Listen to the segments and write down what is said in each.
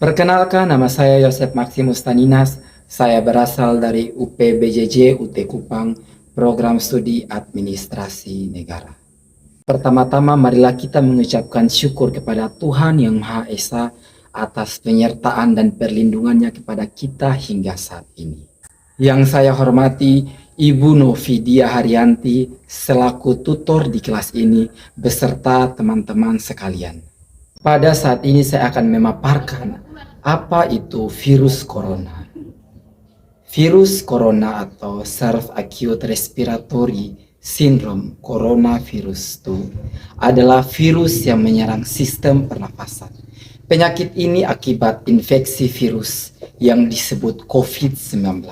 Perkenalkan, nama saya Yosef Maximus Taninas. Saya berasal dari UPBJJ UT Kupang, Program Studi Administrasi Negara. Pertama-tama, marilah kita mengucapkan syukur kepada Tuhan Yang Maha Esa atas penyertaan dan perlindungannya kepada kita hingga saat ini. Yang saya hormati Ibu Novidia Haryanti selaku tutor di kelas ini beserta teman-teman sekalian. Pada saat ini saya akan memaparkan apa itu virus corona. Virus corona atau Self-Acute Respiratory Syndrome coronavirus itu adalah virus yang menyerang sistem pernafasan. Penyakit ini akibat infeksi virus yang disebut COVID-19.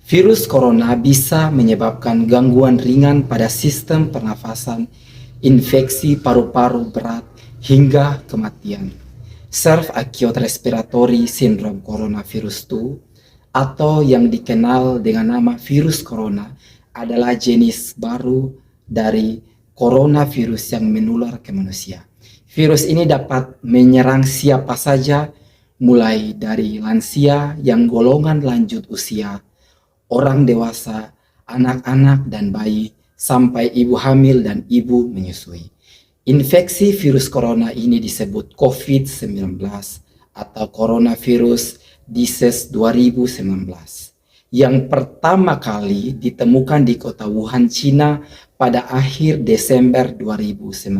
Virus corona bisa menyebabkan gangguan ringan pada sistem pernafasan, infeksi paru-paru berat, hingga kematian. Self-Acute Respiratory Syndrome coronavirus 2 atau yang dikenal dengan nama virus corona adalah jenis baru dari coronavirus yang menular ke manusia. Virus ini dapat menyerang siapa saja, mulai dari lansia yang golongan lanjut usia, orang dewasa, anak-anak dan bayi, sampai ibu hamil dan ibu menyusui. Infeksi virus corona ini disebut COVID-19 atau Coronavirus Disease 2019 yang pertama kali ditemukan di kota Wuhan, Cina pada akhir Desember 2019.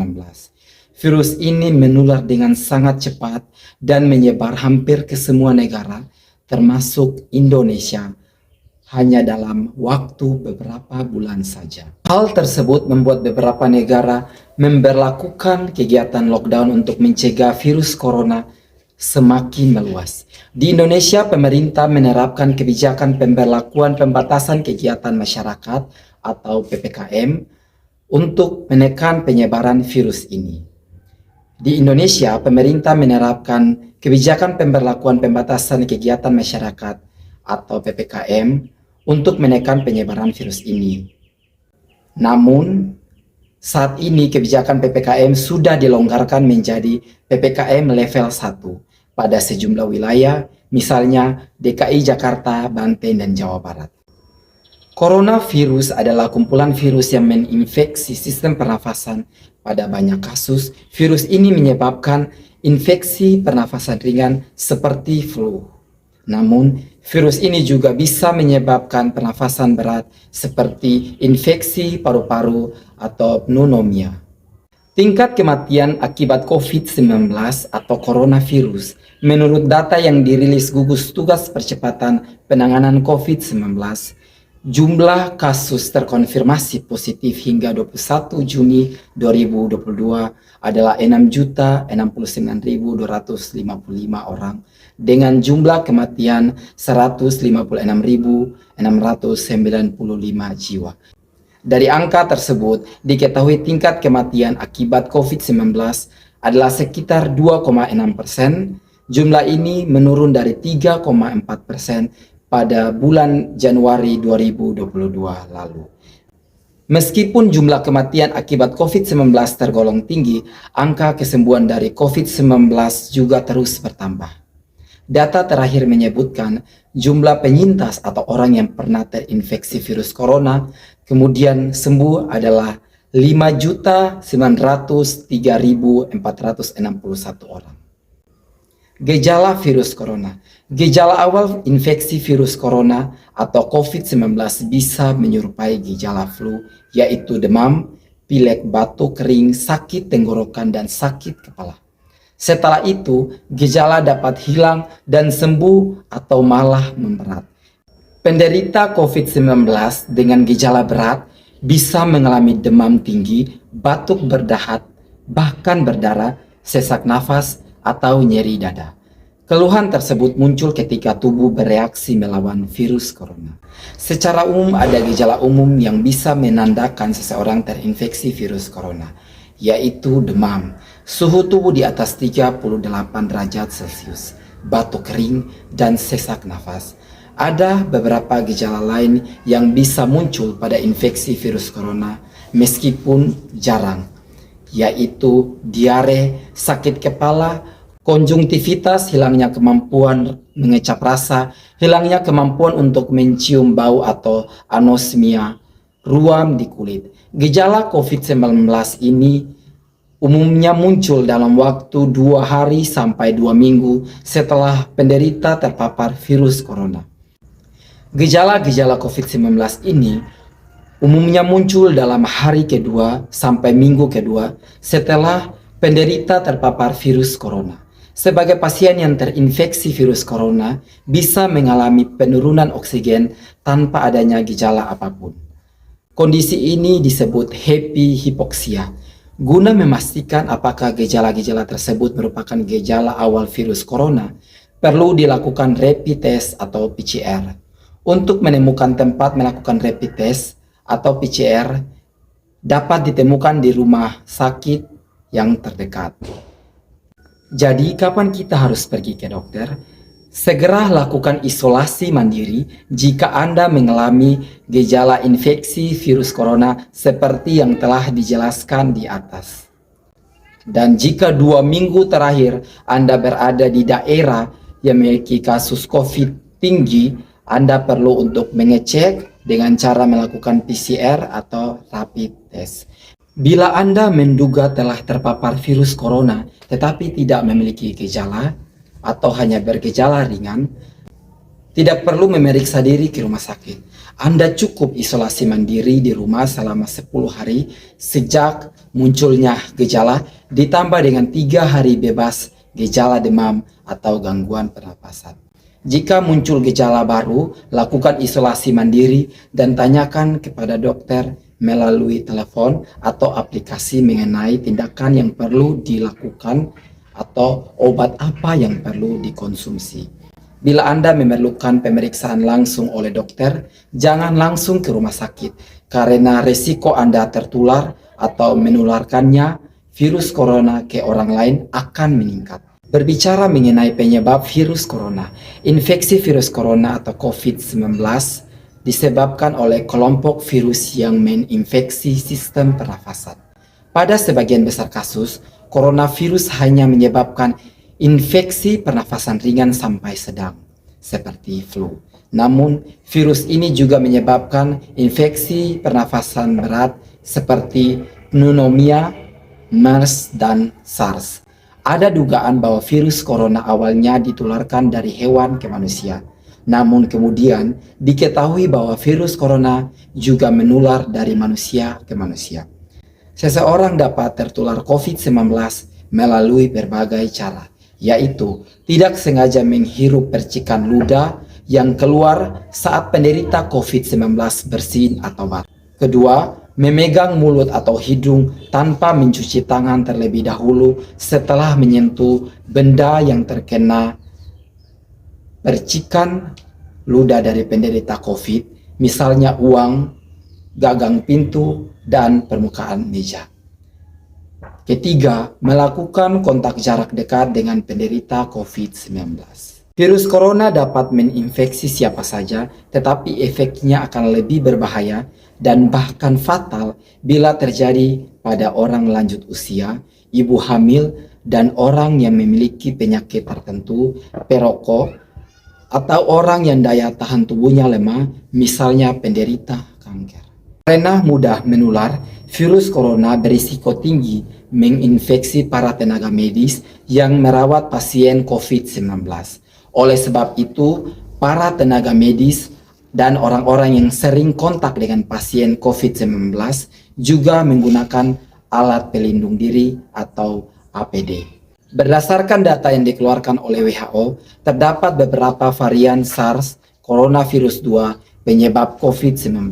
Virus ini menular dengan sangat cepat dan menyebar hampir ke semua negara termasuk Indonesia hanya dalam waktu beberapa bulan saja. Hal tersebut membuat beberapa negara memberlakukan kegiatan lockdown untuk mencegah virus corona semakin meluas. Di Indonesia, pemerintah menerapkan kebijakan pemberlakuan pembatasan kegiatan masyarakat atau PPKM untuk menekan penyebaran virus ini. Di Indonesia, pemerintah menerapkan kebijakan pemberlakuan pembatasan kegiatan masyarakat atau PPKM untuk menekan penyebaran virus ini. Namun, saat ini kebijakan PPKM sudah dilonggarkan menjadi PPKM level 1 pada sejumlah wilayah, misalnya DKI Jakarta, Banten, dan Jawa Barat. Coronavirus adalah kumpulan virus yang menginfeksi sistem pernafasan. Pada banyak kasus, virus ini menyebabkan infeksi pernafasan ringan seperti flu. Namun, virus ini juga bisa menyebabkan pernafasan berat seperti infeksi paru-paru atau pneumonia. Tingkat kematian akibat COVID-19 atau coronavirus menurut data yang dirilis gugus tugas percepatan penanganan COVID-19, jumlah kasus terkonfirmasi positif hingga 21 Juni 2022 adalah 6.069.255 orang dengan jumlah kematian 156.695 jiwa. Dari angka tersebut, diketahui tingkat kematian akibat COVID-19 adalah sekitar 2,6%. Jumlah ini menurun dari 3,4% pada bulan Januari 2022 lalu. Meskipun jumlah kematian akibat COVID-19 tergolong tinggi, angka kesembuhan dari COVID-19 juga terus bertambah. Data terakhir menyebutkan jumlah penyintas atau orang yang pernah terinfeksi virus corona kemudian sembuh adalah 5.903.461 orang. Gejala virus corona. Gejala awal infeksi virus corona atau COVID-19 bisa menyerupai gejala flu, yaitu demam, pilek, batuk kering, sakit tenggorokan, dan sakit kepala. Setelah itu, gejala dapat hilang dan sembuh atau malah memberat. Penderita COVID-19 dengan gejala berat bisa mengalami demam tinggi, batuk berdahak, bahkan berdarah, sesak nafas, atau nyeri dada. Keluhan tersebut muncul ketika tubuh bereaksi melawan virus corona. Secara umum ada gejala umum yang bisa menandakan seseorang terinfeksi virus corona, yaitu demam, suhu tubuh di atas 38 derajat Celcius, batuk kering, dan sesak nafas. Ada beberapa gejala lain yang bisa muncul pada infeksi virus corona meskipun jarang, yaitu diare, sakit kepala, konjungtivitas, hilangnya kemampuan mengecap rasa, hilangnya kemampuan untuk mencium bau atau anosmia, ruam di kulit. Gejala COVID-19 ini umumnya muncul dalam waktu 2 hari sampai 2 minggu setelah penderita terpapar virus corona. Gejala-gejala COVID-19 ini umumnya muncul dalam hari kedua sampai minggu kedua setelah penderita terpapar virus corona. Sebagai pasien yang terinfeksi virus corona bisa mengalami penurunan oksigen tanpa adanya gejala apapun. Kondisi ini disebut happy hypoxia. Guna memastikan apakah gejala-gejala tersebut merupakan gejala awal virus corona, perlu dilakukan rapid test atau PCR. Untuk menemukan tempat melakukan rapid test atau PCR dapat ditemukan di rumah sakit yang terdekat. Jadi, kapan kita harus pergi ke dokter? Segera lakukan isolasi mandiri jika Anda mengalami gejala infeksi virus corona seperti yang telah dijelaskan di atas. Dan jika 2 minggu terakhir Anda berada di daerah yang memiliki kasus COVID tinggi, Anda perlu untuk mengecek dengan cara melakukan PCR atau rapid test. Bila Anda menduga telah terpapar virus corona tetapi tidak memiliki gejala atau hanya bergejala ringan, tidak perlu memeriksa diri ke rumah sakit. Anda cukup isolasi mandiri di rumah selama 10 hari sejak munculnya gejala, ditambah dengan 3 hari bebas gejala demam atau gangguan pernapasan. Jika muncul gejala baru, lakukan isolasi mandiri dan tanyakan kepada dokter melalui telepon atau aplikasi mengenai tindakan yang perlu dilakukan atau obat apa yang perlu dikonsumsi. Bila Anda memerlukan pemeriksaan langsung oleh dokter, jangan langsung ke rumah sakit karena resiko Anda tertular atau menularkannya virus corona ke orang lain akan meningkat. Berbicara mengenai penyebab virus corona, infeksi virus corona atau COVID-19 disebabkan oleh kelompok virus yang menginfeksi sistem pernafasan. Pada sebagian besar kasus, coronavirus hanya menyebabkan infeksi pernafasan ringan sampai sedang, seperti flu. Namun, virus ini juga menyebabkan infeksi pernafasan berat seperti pneumonia, MERS, dan SARS. Ada dugaan bahwa virus corona awalnya ditularkan dari hewan ke manusia. Namun kemudian diketahui bahwa virus corona juga menular dari manusia ke manusia. Seseorang dapat tertular COVID-19 melalui berbagai cara, yaitu tidak sengaja menghirup percikan ludah yang keluar saat penderita COVID-19 bersin atau batuk. Kedua, memegang mulut atau hidung tanpa mencuci tangan terlebih dahulu setelah menyentuh benda yang terkena percikan ludah dari penderita COVID, misalnya uang, gagang pintu, dan permukaan meja. Ketiga, melakukan kontak jarak dekat dengan penderita COVID-19. Virus corona dapat menginfeksi siapa saja, tetapi efeknya akan lebih berbahaya dan bahkan fatal bila terjadi pada orang lanjut usia, ibu hamil, dan orang yang memiliki penyakit tertentu, perokok, atau orang yang daya tahan tubuhnya lemah, misalnya penderita kanker. Karena mudah menular, virus corona berisiko tinggi menginfeksi para tenaga medis yang merawat pasien COVID-19. Oleh sebab itu, para tenaga medis dan orang-orang yang sering kontak dengan pasien COVID-19 juga menggunakan alat pelindung diri atau APD. Berdasarkan data yang dikeluarkan oleh WHO, terdapat beberapa varian SARS coronavirus 2 penyebab COVID-19.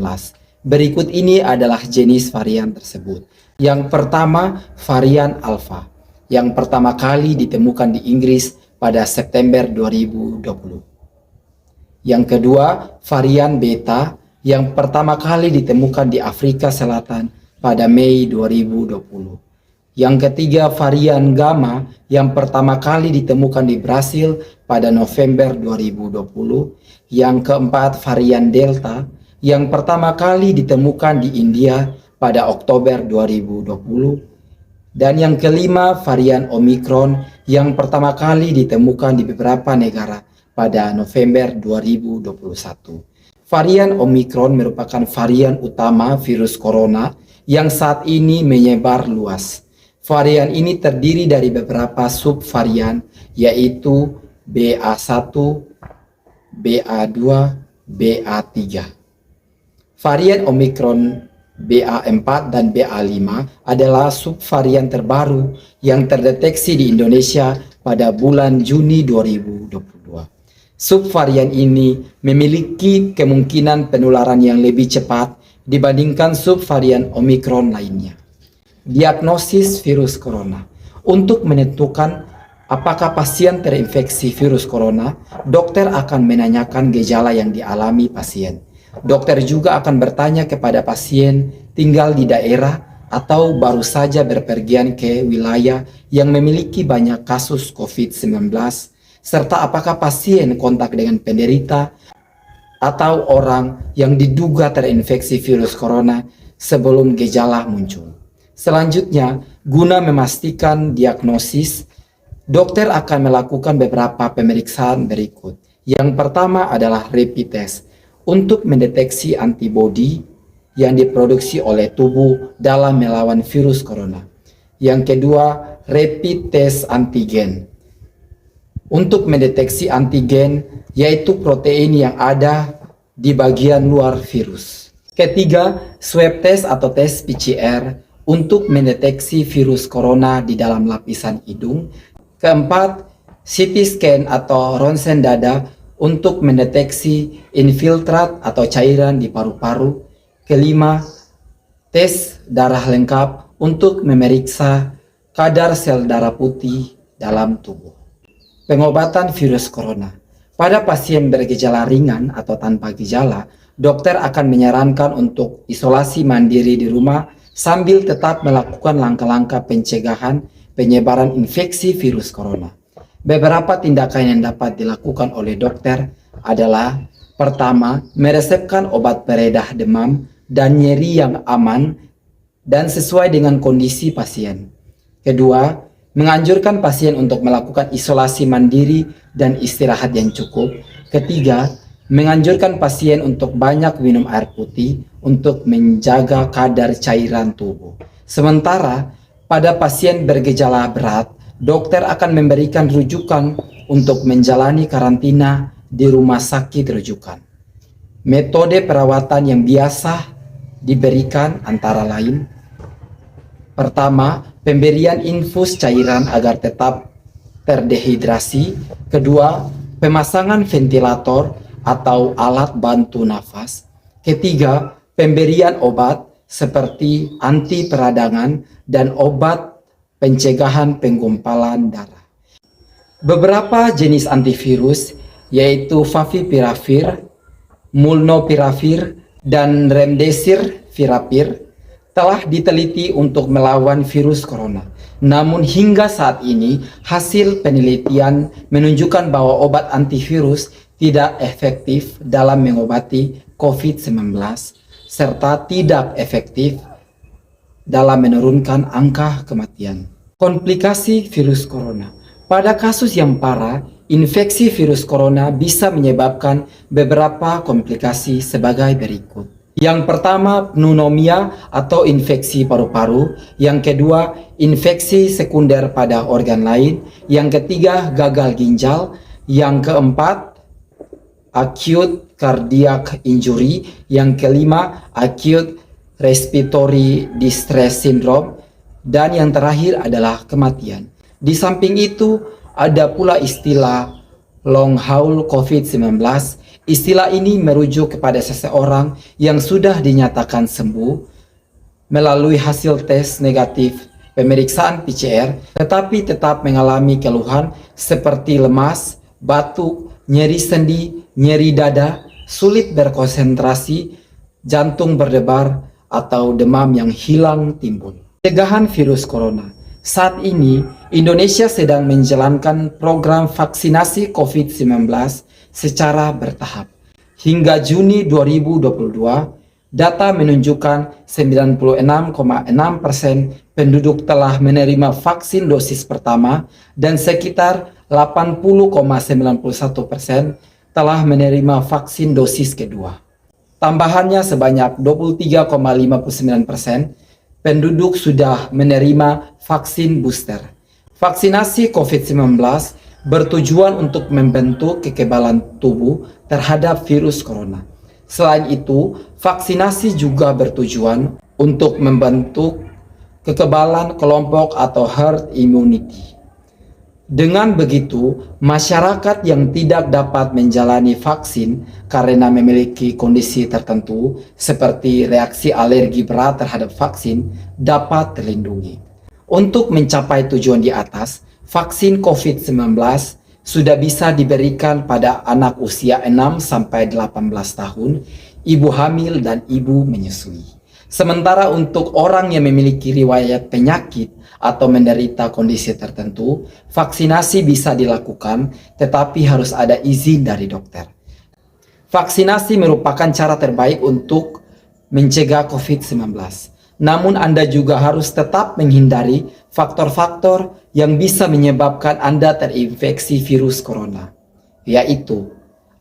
Berikut ini adalah jenis varian tersebut. Yang pertama, varian Alpha, yang pertama kali ditemukan di Inggris pada September 2020. Yang kedua, varian Beta, yang pertama kali ditemukan di Afrika Selatan pada Mei 2020. Yang ketiga, varian Gamma yang pertama kali ditemukan di Brasil pada November 2020. Yang keempat, varian Delta yang pertama kali ditemukan di India pada Oktober 2020. Dan yang kelima, varian Omicron yang pertama kali ditemukan di beberapa negara pada November 2021. Varian Omicron merupakan varian utama virus corona yang saat ini menyebar luas. Varian ini terdiri dari beberapa subvarian, yaitu BA1, BA2, BA3. Varian Omicron BA4 dan BA5 adalah subvarian terbaru yang terdeteksi di Indonesia pada bulan Juni 2022. Subvarian ini memiliki kemungkinan penularan yang lebih cepat dibandingkan subvarian Omicron lainnya. Diagnosis virus corona. Untuk menentukan apakah pasien terinfeksi virus corona, dokter akan menanyakan gejala yang dialami pasien. Dokter juga akan bertanya kepada pasien tinggal di daerah atau baru saja berpergian ke wilayah yang memiliki banyak kasus COVID-19, serta apakah pasien kontak dengan penderita atau orang yang diduga terinfeksi virus corona sebelum gejala muncul. Selanjutnya, guna memastikan diagnosis, dokter akan melakukan beberapa pemeriksaan berikut. Yang pertama adalah rapid test untuk mendeteksi antibodi yang diproduksi oleh tubuh dalam melawan virus corona. Yang kedua, rapid test antigen untuk mendeteksi antigen, yaitu protein yang ada di bagian luar virus. Ketiga, swab test atau tes PCR untuk mendeteksi virus corona di dalam lapisan hidung. Keempat, CT scan atau ronsen dada untuk mendeteksi infiltrat atau cairan di paru-paru. Kelima, tes darah lengkap untuk memeriksa kadar sel darah putih dalam tubuh. Pengobatan virus corona. Pada pasien bergejala ringan atau tanpa gejala, dokter akan menyarankan untuk isolasi mandiri di rumah sambil tetap melakukan langkah-langkah pencegahan penyebaran infeksi virus corona. Beberapa tindakan yang dapat dilakukan oleh dokter adalah: pertama, meresepkan obat peredah demam dan nyeri yang aman dan sesuai dengan kondisi pasien. Kedua, menganjurkan pasien untuk melakukan isolasi mandiri dan istirahat yang cukup. Ketiga, menganjurkan pasien untuk banyak minum air putih untuk menjaga kadar cairan tubuh. Sementara pada pasien bergejala berat, dokter akan memberikan rujukan untuk menjalani karantina di rumah sakit rujukan. Metode perawatan yang biasa diberikan antara lain: pertama, pemberian infus cairan agar tetap terdehidrasi. Kedua, pemasangan ventilator atau alat bantu nafas. Ketiga, pemberian obat seperti anti peradangan dan obat pencegahan penggumpalan darah. Beberapa jenis antivirus yaitu Favipiravir, Molnupiravir, dan Remdesivir telah diteliti untuk melawan virus corona. Namun hingga saat ini hasil penelitian menunjukkan bahwa obat antivirus tidak efektif dalam mengobati COVID-19 serta tidak efektif dalam menurunkan angka kematian. Komplikasi virus corona. Pada kasus yang parah, infeksi virus corona bisa menyebabkan beberapa komplikasi sebagai berikut. Yang pertama, pneumonia atau infeksi paru-paru. Yang kedua, infeksi sekunder pada organ lain. Yang ketiga, gagal ginjal. Yang keempat, acute cardiac injury. Yang kelima, acute respiratory distress syndrome, dan yang terakhir adalah kematian. Di samping itu, ada pula istilah long haul COVID-19. Istilah ini merujuk kepada seseorang yang sudah dinyatakan sembuh melalui hasil tes negatif pemeriksaan PCR, tetapi tetap mengalami keluhan seperti lemas, batuk, nyeri sendi, nyeri dada, sulit berkonsentrasi, jantung berdebar, atau demam yang hilang timbul. Pencegahan virus corona. Saat ini, Indonesia sedang menjalankan program vaksinasi COVID-19 secara bertahap. Hingga Juni 2022, Data menunjukkan 96,6% penduduk telah menerima vaksin dosis pertama dan sekitar 80,91% telah menerima vaksin dosis kedua. Tambahannya sebanyak 23,59% penduduk sudah menerima vaksin booster. Vaksinasi COVID-19 bertujuan untuk membentuk kekebalan tubuh terhadap virus corona. Selain itu, vaksinasi juga bertujuan untuk membentuk kekebalan kelompok atau herd immunity. Dengan begitu, masyarakat yang tidak dapat menjalani vaksin karena memiliki kondisi tertentu seperti reaksi alergi berat terhadap vaksin dapat terlindungi. Untuk mencapai tujuan di atas, vaksin COVID-19 sudah bisa diberikan pada anak usia 6-18 tahun, ibu hamil dan ibu menyusui. Sementara untuk orang yang memiliki riwayat penyakit atau menderita kondisi tertentu, vaksinasi bisa dilakukan tetapi harus ada izin dari dokter. Vaksinasi merupakan cara terbaik untuk mencegah COVID-19. Namun Anda juga harus tetap menghindari faktor-faktor yang bisa menyebabkan Anda terinfeksi virus corona, yaitu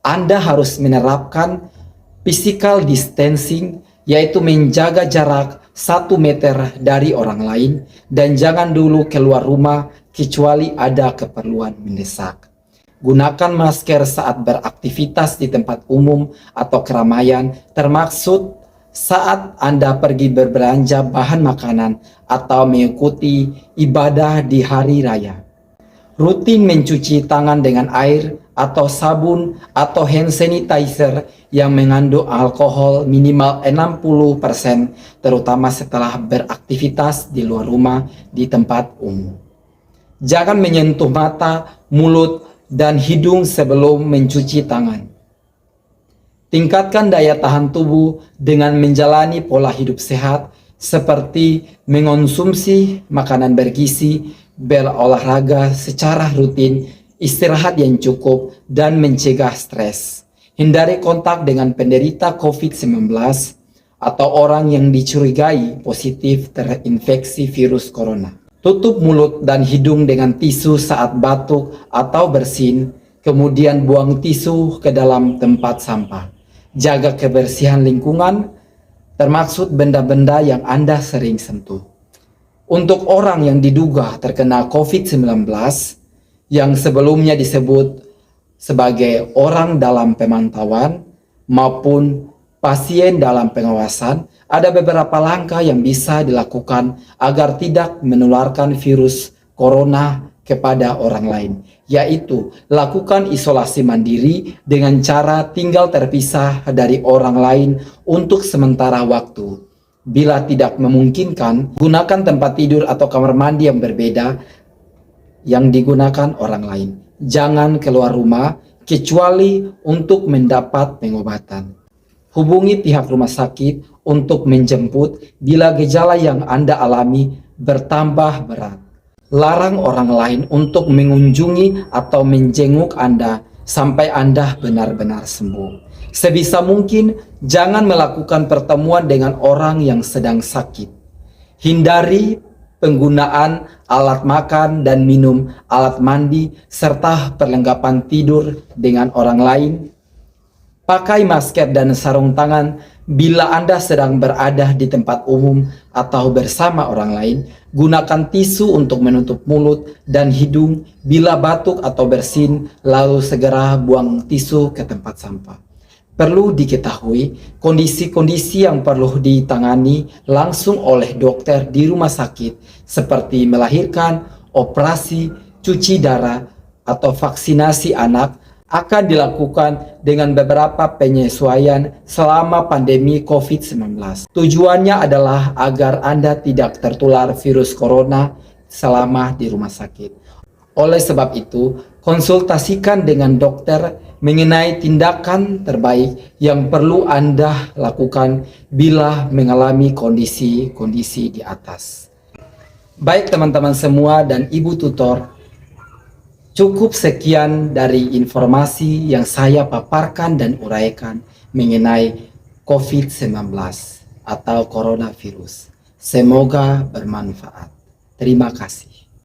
Anda harus menerapkan physical distancing, yaitu menjaga jarak 1 meter dari orang lain dan jangan dulu keluar rumah kecuali ada keperluan mendesak. Gunakan masker saat beraktivitas di tempat umum atau keramaian, termasuk saat Anda pergi berbelanja bahan makanan atau mengikuti ibadah di hari raya. Rutin mencuci tangan dengan air atau sabun atau hand sanitizer yang mengandung alkohol minimal 60%, terutama setelah beraktivitas di luar rumah di tempat umum. Jangan menyentuh mata, mulut, dan hidung sebelum mencuci tangan. Tingkatkan daya tahan tubuh dengan menjalani pola hidup sehat seperti mengonsumsi makanan bergizi, berolahraga secara rutin, istirahat yang cukup, dan mencegah stres. Hindari kontak dengan penderita COVID-19 atau orang yang dicurigai positif terinfeksi virus corona. Tutup mulut dan hidung dengan tisu saat batuk atau bersin, kemudian buang tisu ke dalam tempat sampah. Jaga kebersihan lingkungan, termaksud benda-benda yang Anda sering sentuh. Untuk orang yang diduga terkena COVID-19, yang sebelumnya disebut sebagai orang dalam pemantauan maupun pasien dalam pengawasan, ada beberapa langkah yang bisa dilakukan agar tidak menularkan virus corona kepada orang lain, yaitu lakukan isolasi mandiri dengan cara tinggal terpisah dari orang lain untuk sementara waktu. Bila tidak memungkinkan, gunakan tempat tidur atau kamar mandi yang berbeda yang digunakan orang lain. Jangan keluar rumah kecuali untuk mendapat pengobatan. Hubungi pihak rumah sakit untuk menjemput bila gejala yang Anda alami bertambah berat. Larang orang lain untuk mengunjungi atau menjenguk Anda sampai Anda benar-benar sembuh. Sebisa mungkin jangan melakukan pertemuan dengan orang yang sedang sakit. Hindari penggunaan alat makan dan minum, alat mandi, serta perlengkapan tidur dengan orang lain. Pakai masker dan sarung tangan bila Anda sedang berada di tempat umum atau bersama orang lain. Gunakan tisu untuk menutup mulut dan hidung bila batuk atau bersin, lalu segera buang tisu ke tempat sampah. Perlu diketahui, kondisi-kondisi yang perlu ditangani langsung oleh dokter di rumah sakit seperti melahirkan, operasi, cuci darah, atau vaksinasi anak akan dilakukan dengan beberapa penyesuaian selama pandemi COVID-19. Tujuannya adalah agar Anda tidak tertular virus corona selama di rumah sakit. Oleh sebab itu, konsultasikan dengan dokter mengenai tindakan terbaik yang perlu Anda lakukan bila mengalami kondisi-kondisi di atas. Baik teman-teman semua dan Ibu Tutor, cukup sekian dari informasi yang saya paparkan dan uraikan mengenai COVID-19 atau coronavirus. Semoga bermanfaat. Terima kasih.